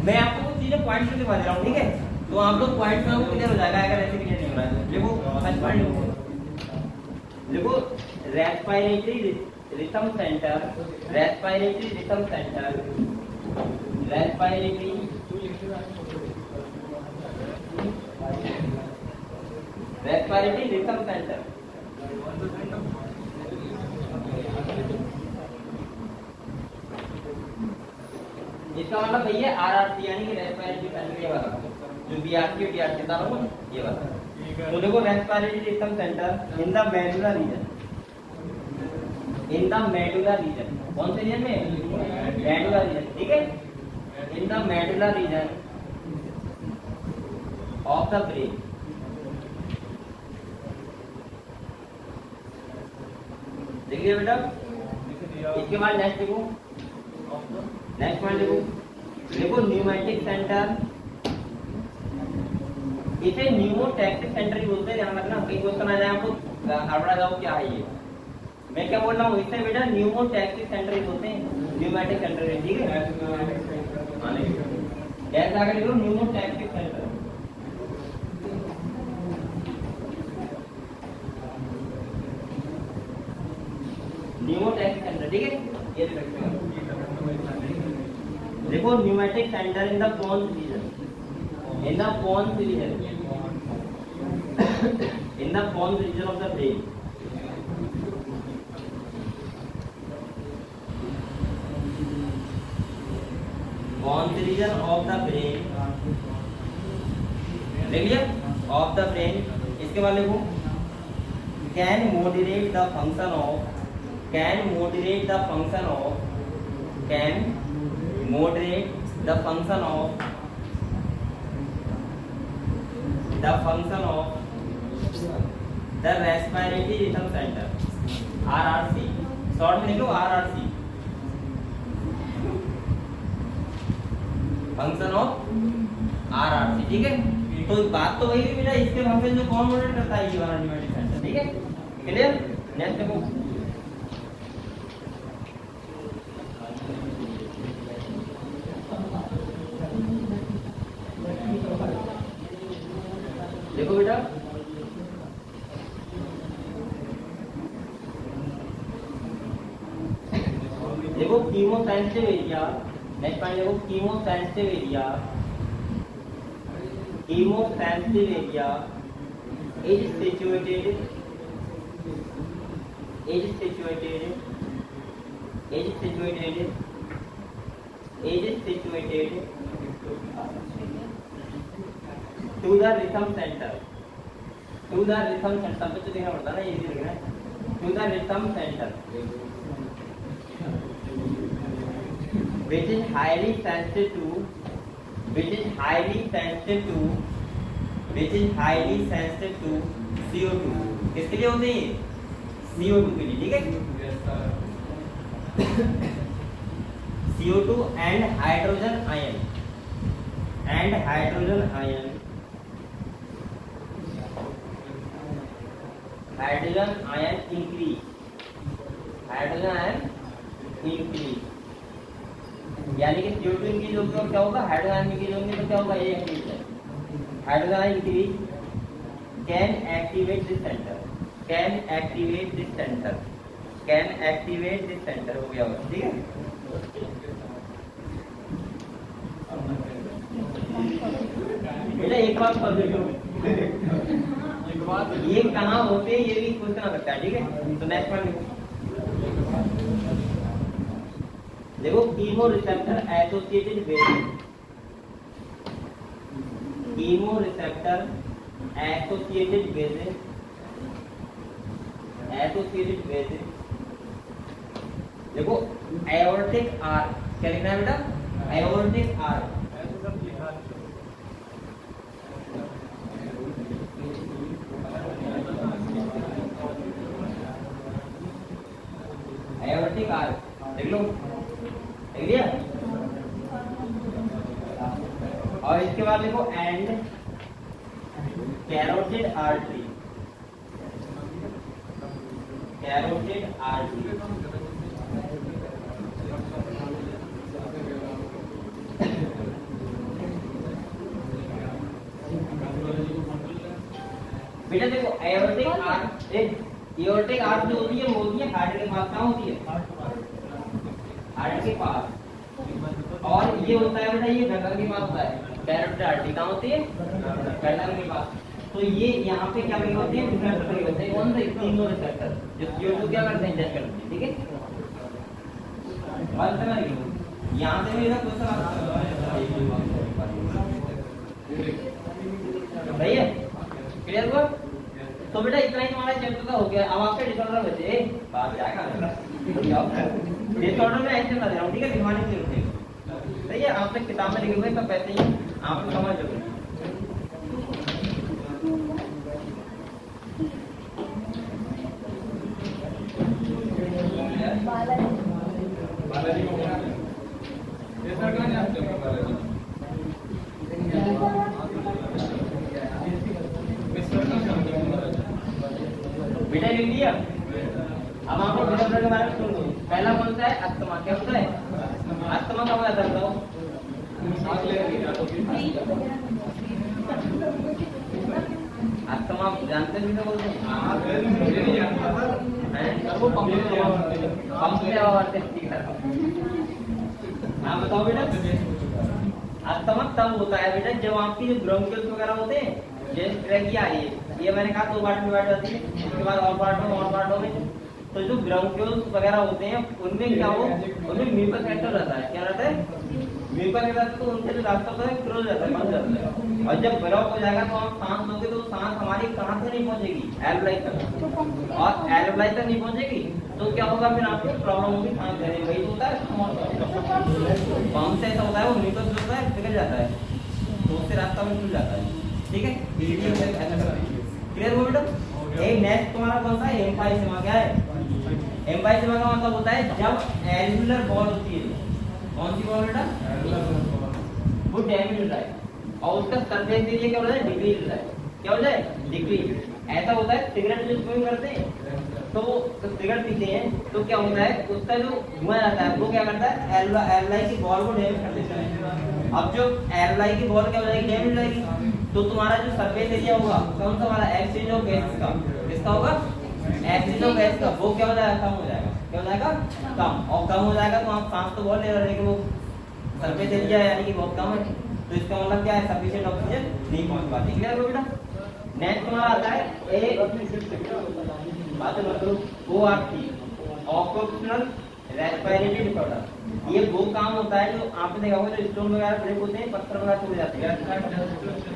मैं आपको कुछ चीजें पॉइंट से बता रहा हूँ, ठीक है, तो आप लोग पॉइंट में क्लियर हो जाएगा। अगर ऐसे क्लियर नहीं हो रहा है देखो फर्स्ट पॉइंट देखो, respiratory rhythm center, respiratory rhythm center, respiratory rhythm center. इसका मतलब भैया आरआरसी यानी कि रेस्पिरेटरी सेंटर ये वाला जो बीआरसी टीआरसी था ना ये वाला। तो देखो respiratory rhythm centre in the medulla reason, in the medulla reason, कौन से रीजन में? मेडुला रीजन, ठीक है। In the medulla reason of the brain, देखिए बेटा। इसके बाद नेक्स्ट देखो, नेक्स्ट पॉइंट देखो, देखो न्यूमेटिक सेंटर, इसे न्यूमोटैक्टिक सेंटर ही बोलते हैं। ध्यान रखना कहीं क्वेश्चन आ जाए आपको हड़बड़ा जाओ क्या है ये, मैं क्या बोल रहा हूँ, इसे बेटा न्यूमोटैक्टिक सेंटर ही बोलते हैं, न्यूमेटिक सेंटर है, ठीक है। कैसे आगे लिखो, न्यूमोटैक्टिक सेंटर, न्यूमोटैक्टिक सेंटर, ठीक है। ये देखो pneumatic centre in the pons region, in the pons region, in the pons region of the brain, pons region of the brain, देख लिया, of the brain। इसके बाद देखो can moderate the function of, can moderate the function of, can moderate the function of, the function of the respiratory rhythm center, RRC, short में लिख लो RRC, function of RRC, ठीक है। तो बात तो वही है बेटा, इसके फंक्शन जो कौन मॉडरेट करता है, ये वाला न्यूमेटिक सेंटर, ठीक है, क्लियर। नेक्स्ट देखो, देखो बेटा देखो कीमोसेंसिटिव एरिया, नेक्स्ट पॉइंट देखो chemosensitive area, chemosensitive area is situated, is situated, is situated, is situated to the rhythm centre, to the rhythm centre, सब कुछ देखना पड़ता है ना, ये भी लिखना है, to the rhythm centre which is highly sensitive to, which is highly sensitive to, which is highly sensitive to CO2, किसके लिए होते हैं? CO2 के लिए, ठीक है। CO2 and hydrogen ion, and hydrogen ion, hydrogen ion increase, hydrogen ion increase, यानी कि CO2 इंक्रीज होगी और क्या होगा, हाइड्रोजन आयन इंक्रीज होंगे तो क्या होगा, ये इंक्रीज है, hydrogen ion increase can activate this centre, can activate this centre, can activate this centre हो गया, ठीक है। बेटा एक बात कर दो, ये कहाँ होते हैं ये भी क्वेश्चन आ सकता है, ठीक है। तो नेक्स्ट पॉइंट देखो chemoreceptor associated with, chemoreceptor associated with, associated with, देखो एओर्टिक आर्क, क्या लिखना है बेटा, एओर्टिक आर्क, एओर्टिक आर्क देख लो, देख लिया। और इसके बाद देखो and carotid artery, carotid artery, बेटा देखो एओर्टिक आर्टरी, एओर्टिक आर्च जो होती है वो होती है हार्ट के पास। कहाँ होती है? हार्ट के पास। और ये होता है बेटा ये गर्दन के पास होता है। कैरोटिड आर्टरी कहाँ होती है? गर्दन के पास। तो ये यहाँ पे क्या लगे होते हैं? रिसेप्टर लगे होते हैं। कौन से? तीनों रिसेप्टर जो CO2 क्या करते हैं? इंजेक्ट करते हैं। ठीक है, बात समझ गए? यहाँ से भी क्वेश्चन आता है। सही है, क्लियर हुआ? तो बेटा इतना ही हमारा चैप्टर का हो गया। अब आपके डिसऑर्डर बचे बात जाएगा डिसऑर्डर में ऐसे बता दे रहा हूँ। ठीक है, लिखवाने की जरूरत नहीं। सही है, आपने किताब में लिखे हुए सब ऐसे ही आप समझ जाओगे। बालाजी को बोला ये सर का नहीं आपके बालाजी बेटा लिख लिया। अब आपको डिसऑर्डर के बारे में सुन लो। पहला कौन सा है? अस्थमा। क्या होता है? अस्थमा का मतलब बताओ। अस्थमा जानते भी तो बोलते हैं वो पंप से आवाज ठीक है। हाँ बताओ बेटा। अस्थमा तब होता है बेटा जब आपकी जो ब्रोंकियल्स वगैरह होते हैं, जैसे ट्रैकिया आ रही है, ये मैंने कहा 2 पार्ट में डिवाइड होती है, उसके बाद और पार्टों में तो जो ब्रोंकियल्स वगैरह होते हैं उनमें क्या हो, उनमें म्यूकस एक्टर रहता है। क्या रहता है? Mucus actor. तो उनसे जो रास्ता होता है क्लोज रहता है, बंद रहता है। और जब ब्लॉक हो जाएगा तो आप सांस लोगे तो सांस हमारी कहाँ से नहीं पहुंचेगी? एल्वलाई तक। और एल्वलाई तक नहीं पहुंचेगी तो क्या होगा? फिर आपको प्रॉब्लम होगी सांस लेने में। वही होता है पंप से ऐसा होता है, वो म्यूकस होता है पिघल जाता है तो उससे रास्ता में खुल जाता है। ठीक है, क्लियर हो बेटा? एक नेक्स्ट तुम्हारा कौन सा है? एम्फाइसेमा। क्या है? एम्फाइसेमा का मतलब होता है जब एल्वुलर बॉल होती है। कौन सी बॉल बेटा? वो डैमेज हो जाए और उसका सरफेस एरिया क्या हो जाए? डिक्रीज हो जाए। क्या हो जाए? डिक्रीज। ऐसा होता है सिगरेट जो स्मोकिंग करते हैं तो सिगरेट पीते हैं तो क्या होता है? उसका जो धुआं आता है वो क्या करता है? एल्वलाई की बॉल को डैमेज कर देता है। अब जो एल्वलाई की बॉल क्या हो जाएगी? डैमेज हो जाएगी तो तुम्हारा जो सरफेस एरिया होगा कौन सा वाला? एक्सचेंज ऑफ गैस का। किसका होगा? एक्सचेंज ऑफ गैस का। वो क्या हो जाएगा? कम हो जाएगा। क्या हो जाएगा? कम। और कम हो जाएगा तो आप सांस तो बहुत ले रहे हो लेकिन वो सरफेस एरिया यानी कि बहुत कम है तो इसका मतलब क्या है? सफिशिएंट ऑक्सीजन नहीं पहुंच पाती। क्लियर हो बेटा? नेक्स्ट तुम्हारा आता है बात मतलब ORT, ऑक्यूपेशनल रेस्पिरेटरी डिसऑर्डर। ये वो काम होता है जो आपने देखा होगा जो स्टोन वगैरह ब्रेक होते हैं, पत्थर वगैरह टूट जाते हैं,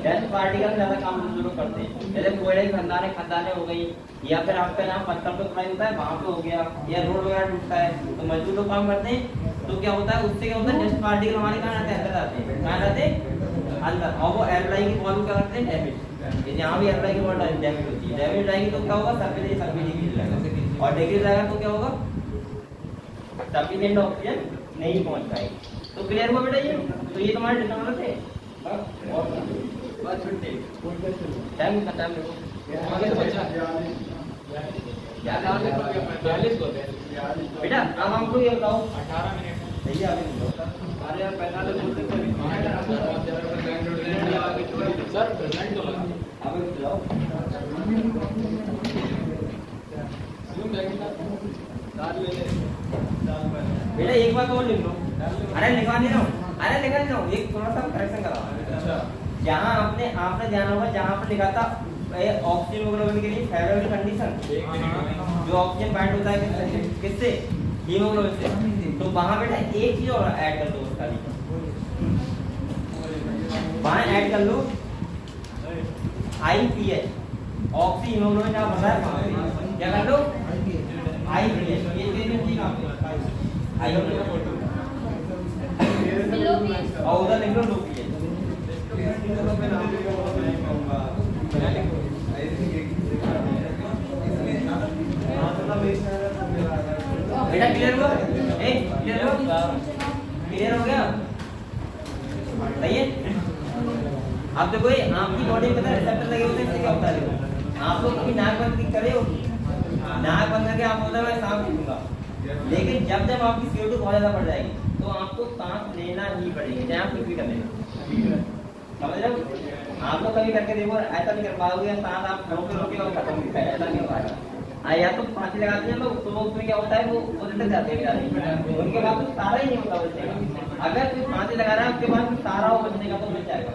डस्ट पार्टिकल ज्यादा काम जरूर करते हैं। जैसे कोयले की खदानें हो गई या फिर आपका जहाँ पत्थर पे खुदाई होता है वहां पे हो गया या रोड वगैरह टूटता है तो मजदूर लोग काम करते हैं तो क्या होता है? उससे क्या होता है? डस्ट पार्टिकल हमारे कहाँ आते हैं? अंदर आते हैं। कहाँ आते हैं? अंदर। और वो एल्वलाई की बॉल क्या करते हैं? डैमेज। यहाँ भी एल्वलाई की बॉल डैमेज होती है। डैमेज जाएगी तो क्या होगा? सरफेस डिक्रीज जाएगा और डिक्रीज जाएगा तो क्या होगा? सफिशिएंट ऑक्सीजन नहीं पहुंच पाएगी। तो क्लियर हुआ बेटा? ये तो ये तुम्हारे डिसऑर्डर थे। बस छुट्टी टाइम खत्म देखो आगे बच्चा क्या काम है? 42 होते हैं बेटा। अब हमको ये बताओ 18 मिनट सही है अभी अरे यार 45 बोलते थे सर प्रेजेंट तो लगा अब जाओ क्यों बैठना दाल ले ले बेटा। एक बात और लिख लो। अरे लिखवा नहीं रहा हूँ, अरे लिखा नहीं रहा हूँ, एक थोड़ा सा करेक्शन कराओ। अच्छा जहाँ आपने ध्यान होगा जहाँ पर लिखा था ऑक्सीजन हीमोग्लोबिन के लिए फेवरेबल कंडीशन, जो ऑक्सीजन बाइंड होता है किससे? हीमोग्लोबिन से। तो वहाँ बेटा एक चीज और ऐड कर दो उसका भी, वहाँ ऐड कर लो IPH, ऑक्सी हीमोग्लोबिन का बता है वहाँ पे क्या कर लो? IPH। ये चीज आप और उधर लिख लो लो पीएच। बेटा क्लियर हुआ? क्लियर हो गया? सही है। अब देखो आपकी बॉडी में पता रिसेप्टर लगे होते हैं, इससे क्या होता है? आप लोग कभी नाक बंद करे हो? नाक बंद करके आप बोलते मैं सांस पीऊंगा, लेकिन जब आपकी CO2 बहुत ज्यादा बढ़ जाएगी तो आपको सांस लेना ही पड़ेगी, चाहे आप कुछ भी कर लें। समझ रहे हो? आप लोग कभी करके देखो, ऐसा नहीं कर पाओगे सांस आप रोके और खत्म होता है, ऐसा नहीं हो पाएगा। या तो फांसी लगाते हैं लोग, तो वो उसमें क्या होता है, वो उधर जाते हैं बेचारे, उनके बाद तो सारा ही नहीं होता बचने का। अगर कोई फांसी लगा रहा है उसके बाद सारा वो बचने का तो बच जाएगा।